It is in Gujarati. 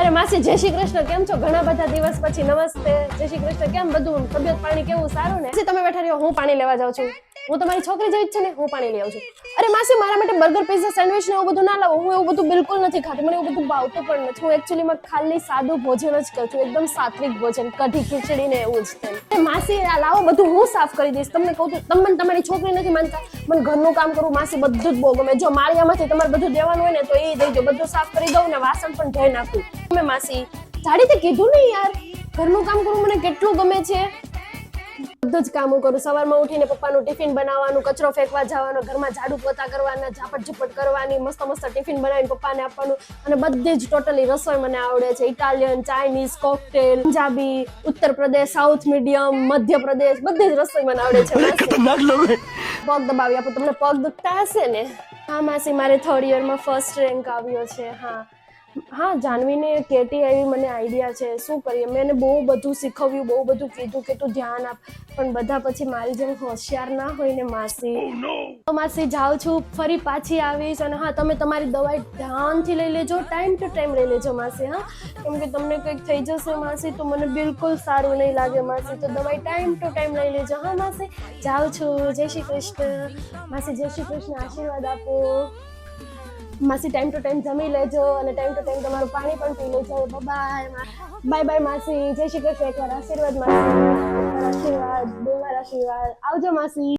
અરે માસી જય શ્રી કૃષ્ણ, કેમ છો? ઘણા બધા દિવસ પછી. નમસ્તે, જય શ્રી કૃષ્ણ. કેમ બધું તબિયત પાણી કેવું? સારું ને? માસી તમે બેઠા રહ્યો, હું પાણી લેવા જાઉં છું. હું તમારી છોકરી જેવી જ છે ને, હું પાણી લઈ આવું છું. અરે માસી મારા માટે બર્ગર પિઝા સેન્ડવિચ ને એવું બધું ના લાવો. હું એવું બધું બિલકુલ નથી ખાતી, મને એવું બધું ભાવતું પણ નથી. હું એકચ્યુઅલીમાં ખાલી સાદું ભોજન જ કરું છું, એકદમ સાત્વિક ભોજન, કઢી ખીચડી ને એવું જ તેમ. માસી આ લાવો, બધું હું સાફ કરી દઈશ. તમને કહું છું, તમે તમારી છોકરી નથી માનતા. મને ઘરનું કામ કરું માસી, બધું જ બહુ ગમે. જો માળિયામાંથી તમારે બધું દેવાનું હોય ને તો એ દઈ દો, બધું સાફ કરી દઉં ને વાસણ પણ ધોઈ નાખું. તમે માસી જાડીથી કીધું ને યાર, ઘરનું કામ કરવું મને કેટલું ગમે છે. બધું જ કામ હું કરું. સવારમાં ઉઠીને પપ્પાનું ટિફિન બનાવવાનું, કચરો ફેંકવા જવાનો, ઘરમાં ઝાડુ પોતા કરવાના, ઝાપટ ઝૂપટ કરવાની, મસ્ત મસ્ત ટિફિન બનાવીને પપ્પાને આપવાનું. અને બધી જ ટોટલી રસોઈ મને આવડે છે. Italian, Chinese, cocktail, Punjabi, Uttar Pradesh, south medium, Madhya Pradesh, બધી જ રસોઈ મને આવડે છે માસી. પગ દબાવી આપો. તમને પગ દુખતા હશે ને? હા માસી, મારે 3rd યરમાં ફર્સ્ટ રેન્ક આવ્યો છે. હા જાનવીને કેટી આવી, મને આઈડિયા છે. શું કરીએ, મેં એને બહુ બધું શીખવ્યું, બહુ બધું કીધું કે તું ધ્યાન આપ, પણ બધા પછી મારી જેમ હોશિયાર ના હોય ને માસી. તો માસી જાઉં છું, ફરી પાછી આવીશ. અને હા, તમે તમારી દવાઈ ધ્યાનથી લઈ લેજો, ટાઈમ ટુ ટાઈમ લઈ લેજો માસી. હા, કેમ કે તમને કંઈક થઈ જશે માસી તો મને બિલકુલ સારું નહીં લાગે માસી. તો દવાઈ ટાઈમ ટુ ટાઈમ લઈ લેજો. હા માસી, જાઉં છું. જય શ્રી કૃષ્ણ માસી. જય શ્રી કૃષ્ણ. આશીર્વાદ આપો માસી. ટાઈમ ટુ ટાઈમ જમી લેજો અને ટાઈમ ટુ ટાઈમ તમારું પાણી પણ પી લેજો. બાય બાય બાય માસી. જય શ્રી કૃષ્ણ. એકવાર આશીર્વાદ માસી, એકવાર આશીર્વાદ, બે વાર આશીર્વાદ. આવજો માસી.